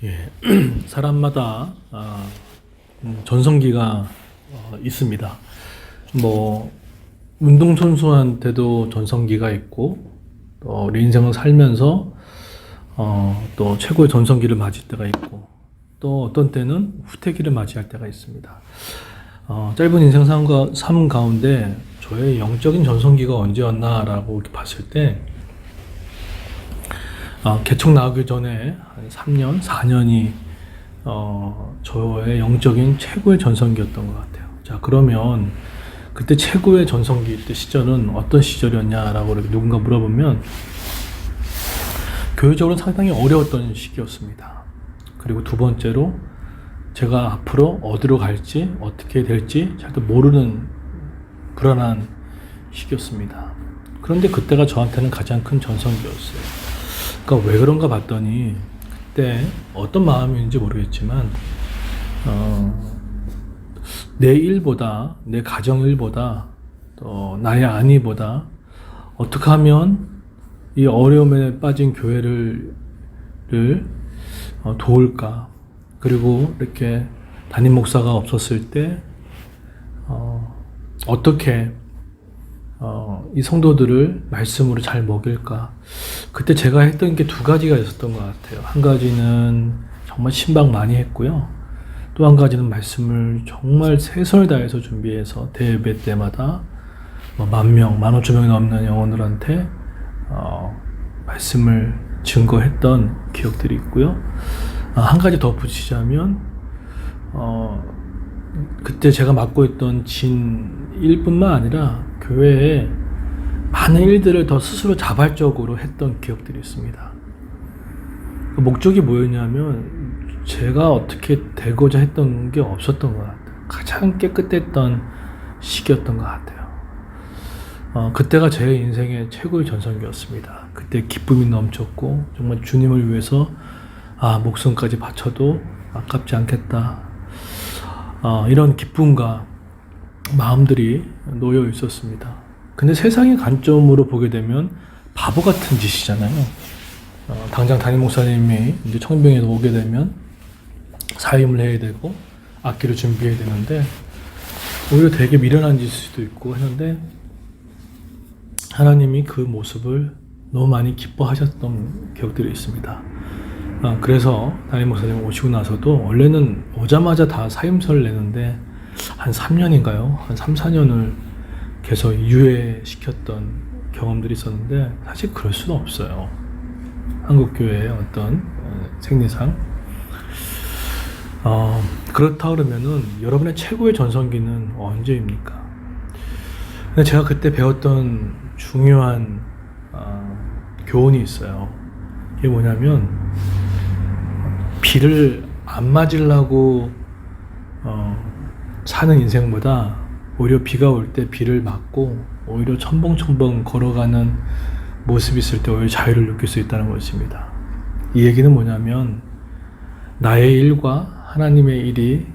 예, 사람마다 전성기가 있습니다. 뭐 운동선수한테도 전성기가 있고, 또 우리 인생을 살면서 또 최고의 전성기를 맞을 때가 있고, 또 어떤 때는 후퇴기를 맞이할 때가 있습니다. 짧은 인생 삶 가운데 저의 영적인 전성기가 언제였나라고 이렇게 봤을 때, 개척 나오기 전에 한 3년, 4년이 저의 영적인 최고의 전성기였던 것 같아요. 자, 그러면 그때 최고의 전성기 때 시절은 어떤 시절이었냐라고 이렇게 누군가 물어보면, 교육적으로 상당히 어려웠던 시기였습니다. 그리고 두 번째로 제가 앞으로 어디로 갈지 어떻게 될지 잘 모르는 불안한 시기였습니다. 그런데 그때가 저한테는 가장 큰 전성기였어요. 그러니까 왜 그런가 봤더니, 그때 어떤 마음인지 모르겠지만 내 일보다, 내 가정 일보다, 또 나의 안위보다 어떻게 하면 이 어려움에 빠진 교회를 도울까, 그리고 이렇게 담임 목사가 없었을 때 어떻게 이 성도들을 말씀으로 잘 먹일까. 그때 제가 했던 게 두 가지가 있었던 것 같아요. 한 가지는 정말 신방 많이 했고요. 또 한 가지는 말씀을 정말 최선을 다해서 준비해서 대예배 때마다 10,000명, 15,000명이 넘는 영혼들한테 말씀을 증거했던 기억들이 있고요. 한 가지 덧붙이자면, 그때 제가 맡고 있던 진 일뿐만 아니라 교회에 많은 일들을 더 스스로 자발적으로 했던 기억들이 있습니다. 그 목적이 뭐였냐면, 제가 어떻게 되고자 했던 게 없었던 것 같아요. 가장 깨끗했던 시기였던 것 같아요. 그때가 제 인생의 최고의 전성기였습니다. 그때 기쁨이 넘쳤고, 정말 주님을 위해서 목숨까지 바쳐도 아깝지 않겠다, 이런 기쁨과 마음들이 놓여 있었습니다. 근데 세상의 관점으로 보게 되면 바보 같은 짓이잖아요. 당장 담임 목사님이 이제 청병에 오게 되면 사임을 해야 되고 악기를 준비해야 되는데, 오히려 되게 미련한 짓일 수도 있고 했는데, 하나님이 그 모습을 너무 많이 기뻐하셨던 기억들이 있습니다. 그래서 담임 목사님 오시고 나서도 원래는 오자마자 다 사임서를 내는데 한 3년인가요? 한 3, 4년을 계속 유예시켰던 경험들이 있었는데, 사실 그럴 수는 없어요. 한국교회의 어떤 생리상. 그렇다 그러면은 여러분의 최고의 전성기는 언제입니까? 근데 제가 그때 배웠던 중요한 교훈이 있어요. 이게 뭐냐면, 비를 안 맞으려고 사는 인생보다 오히려 비가 올 때 비를 맞고 오히려 첨벙첨벙 걸어가는 모습이 있을 때 오히려 자유를 느낄 수 있다는 것입니다. 이 얘기는 뭐냐면, 나의 일과 하나님의 일이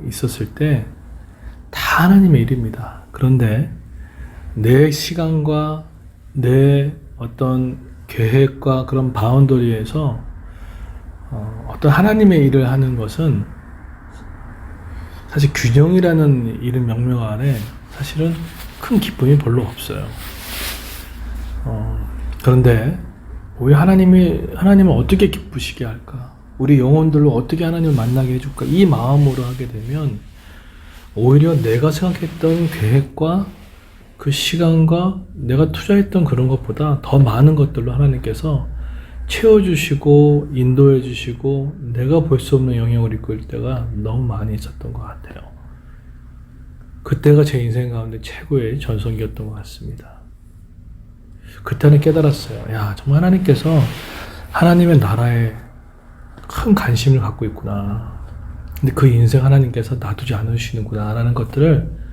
있었을 때 다 하나님의 일입니다. 그런데 내 시간과 내 어떤 계획과 그런 바운더리에서 어떤 하나님의 일을 하는 것은 사실 균형이라는 이름 명명 아래 사실은 큰 기쁨이 별로 없어요. 그런데 오히려 하나님을 어떻게 기쁘시게 할까? 우리 영혼들로 어떻게 하나님을 만나게 해줄까? 이 마음으로 하게 되면 오히려 내가 생각했던 계획과 그 시간과 내가 투자했던 그런 것보다 더 많은 것들로 하나님께서 채워주시고 인도해 주시고 내가 볼 수 없는 영역을 이끌 때가 너무 많이 있었던 것 같아요. 그때가 제 인생 가운데 최고의 전성기였던 것 같습니다. 그때는 깨달았어요. 야, 정말 하나님께서 하나님의 나라에 큰 관심을 갖고 있구나. 근데 그 인생 하나님께서 놔두지 않으시는구나 라는 것들을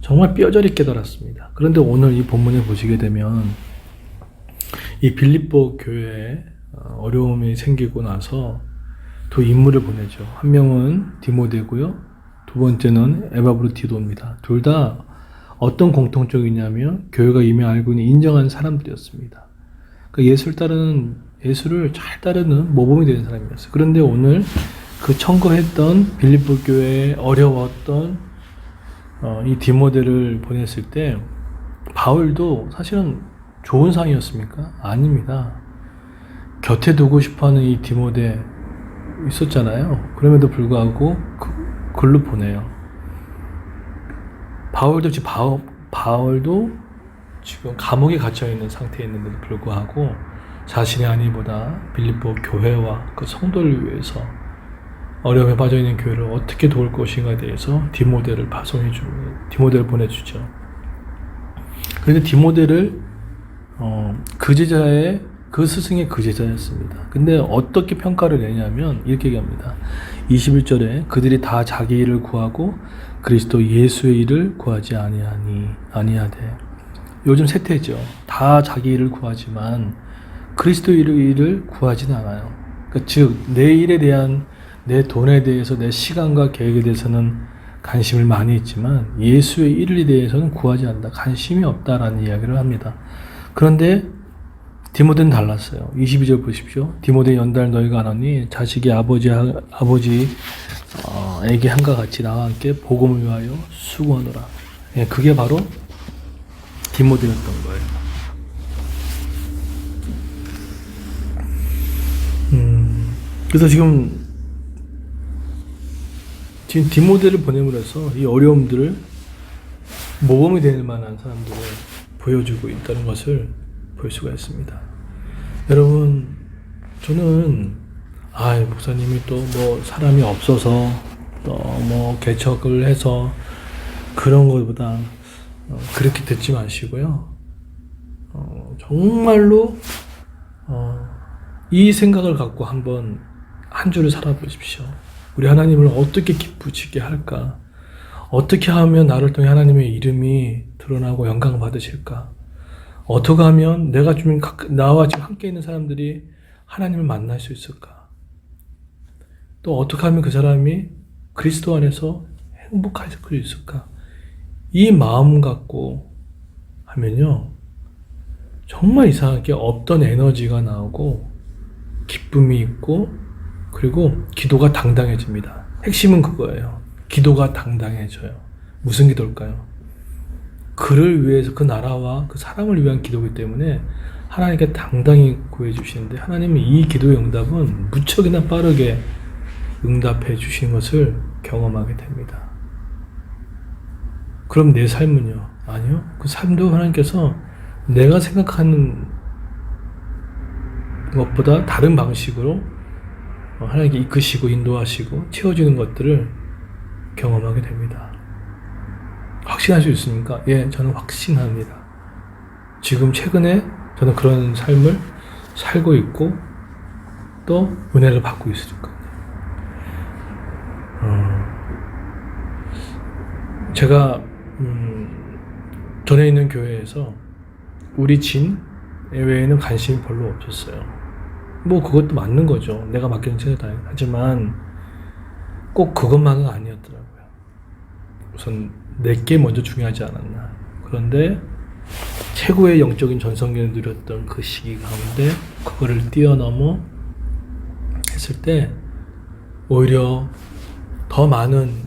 정말 뼈저리 깨달았습니다. 그런데 오늘 이 본문을 보시게 되면, 이 빌립보 교회에 어려움이 생기고 나서 두 인물을 보내죠. 한 명은 디모데고요. 두 번째는 에바브르티도입니다. 둘 다 어떤 공통점이 있냐면, 교회가 이미 알고 있는 인정한 사람들이었습니다. 그 예수를 따르는 예수를 잘 따르는 모범이 되는 사람이었어요. 그런데 오늘 그 청거했던 빌립보 교회에 어려웠던 이 디모데를 보냈을 때 바울도 사실은 좋은 상이었습니까? 아닙니다. 곁에 두고 싶어하는 이 디모데 있었잖아요. 그럼에도 불구하고 글로 보내요. 바울도 지금 감옥에 갇혀 있는 상태에 있는데도 불구하고 자신의 안위보다 빌립보 교회와 그 성도를 위해서 어려움에 빠져 있는 교회를 어떻게 도울 것인가에 대해서 디모데를 보내주죠. 그런데 디모데를 그 스승의 그 제자였습니다. 근데 어떻게 평가를 내냐면 이렇게 얘기합니다. 21절에 그들이 다 자기 일을 구하고 그리스도 예수의 일을 구하지 아니하되. 요즘 세태죠. 다 자기 일을 구하지만 그리스도 일을 구하지는 않아요. 그러니까 즉 내 일에 대한, 내 돈에 대해서, 내 시간과 계획에 대해서는 관심을 많이 있지만 예수의 일에 대해서는 구하지 않는다. 관심이 없다라는 이야기를 합니다. 그런데 디모데는 달랐어요. 22절 보십시오. 디모데 연달 너희가 아노니 자식이 아버지에게 한과 같이 나와 함께 복음을 위하여 수고하노라. 예, 그게 바로 디모데였던 거예요. 그래서 지금 디모데를 보냄으로 해서 이 어려움들을 모범이 될 만한 사람들을 보여주고 있다는 것을 볼 수가 있습니다. 여러분, 저는 목사님이 또 뭐 사람이 없어서 또 뭐 개척을 해서 그런 것보다 그렇게 듣지 마시고요. 정말로 이 생각을 갖고 한번 한 주를 살아보십시오. 우리 하나님을 어떻게 기쁘시게 할까? 어떻게 하면 나를 통해 하나님의 이름이 드러나고 영광 받으실까? 어떻게 하면 나와 지금 함께 있는 사람들이 하나님을 만날 수 있을까? 또 어떻게 하면 그 사람이 그리스도 안에서 행복할 수 있을까? 이 마음 갖고 하면요, 정말 이상하게 없던 에너지가 나오고 기쁨이 있고, 그리고 기도가 당당해집니다. 핵심은 그거예요. 기도가 당당해져요. 무슨 기도일까요? 그를 위해서, 그 나라와 그 사람을 위한 기도이기 때문에 하나님께 당당히 구해주시는데, 하나님은 이 기도의 응답은 무척이나 빠르게 응답해 주신 것을 경험하게 됩니다. 그럼 내 삶은요? 아니요. 그 삶도 하나님께서 내가 생각하는 것보다 다른 방식으로 하나님께 이끄시고 인도하시고 채워주는 것들을 경험하게 됩니다. 확신할 수 있습니까? 예, 저는 확신합니다. 지금 최근에 저는 그런 삶을 살고 있고 또 은혜를 받고 있을 겁니다. 제가 전에 있는 교회에서 우리 진 외에는 관심이 별로 없었어요. 뭐 그것도 맞는 거죠. 내가 맡기는 책이다. 하지만 꼭 그것만은 아니었더라고요. 우선 내게 먼저 중요하지 않았나. 그런데 최고의 영적인 전성기를 누렸던 그 시기 가운데 그거를 뛰어넘어 했을 때 오히려 더 많은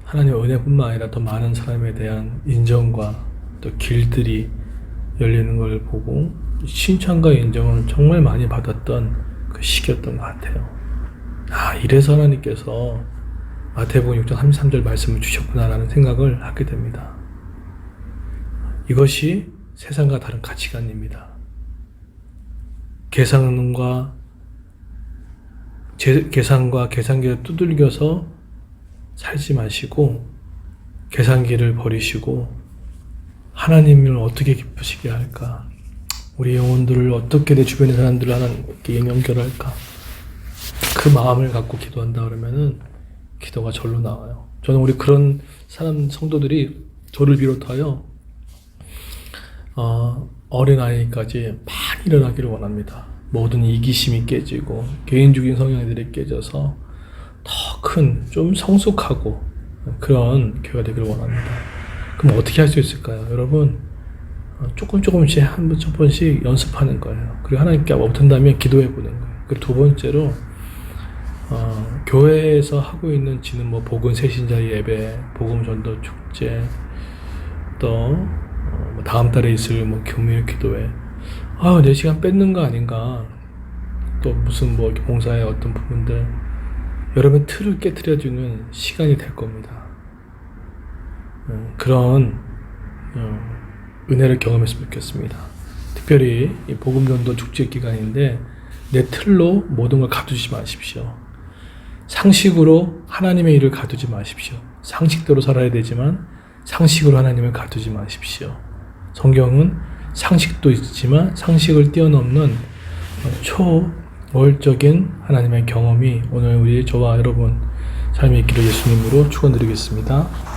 하나님의 은혜뿐만 아니라 더 많은 사람에 대한 인정과 또 길들이 열리는 걸 보고 칭찬과 인정을 정말 많이 받았던 그 시기였던 것 같아요. 이래서 하나님께서 마태복음 6장 33절 말씀을 주셨구나라는 생각을 하게 됩니다. 이것이 세상과 다른 가치관입니다. 계산과 계산기를 두들겨서 살지 마시고 계산기를 버리시고 하나님을 어떻게 기쁘시게 할까? 우리 영혼들을 어떻게 내 주변의 사람들을 하나님께 연결할까? 그 마음을 갖고 기도한다 그러면은 기도가 절로 나와요. 저는 우리 그런 성도들이 저를 비롯하여 어린아이까지 많이 일어나기를 원합니다. 모든 이기심이 깨지고 개인적인 성향들이 깨져서 더 큰, 좀 성숙하고 그런 교회가 되기를 원합니다. 그럼 어떻게 할 수 있을까요? 여러분, 조금씩 첫 번씩 연습하는 거예요. 그리고 하나님께 못한다면 기도해 보는 거예요. 그리고 두 번째로 교회에서 하고 있는 지는 뭐 복음 새신자 예배, 복음 전도 축제, 또 다음 달에 있을 뭐 교묘 기도회, 내 시간 뺏는 거 아닌가, 또 무슨 뭐 봉사의 어떤 부분들, 여러분 틀을 깨트려주는 시간이 될 겁니다. 그런 은혜를 경험했으면 좋겠습니다. 특별히 이 복음 전도 축제 기간인데 내 틀로 모든 걸 가두지 마십시오. 상식으로 하나님의 일을 가두지 마십시오. 상식대로 살아야 되지만 상식으로 하나님을 가두지 마십시오. 성경은 상식도 있지만 상식을 뛰어넘는 초월적인 하나님의 경험이 오늘 저와 여러분 삶에 있기를 예수님으로 축원드리겠습니다.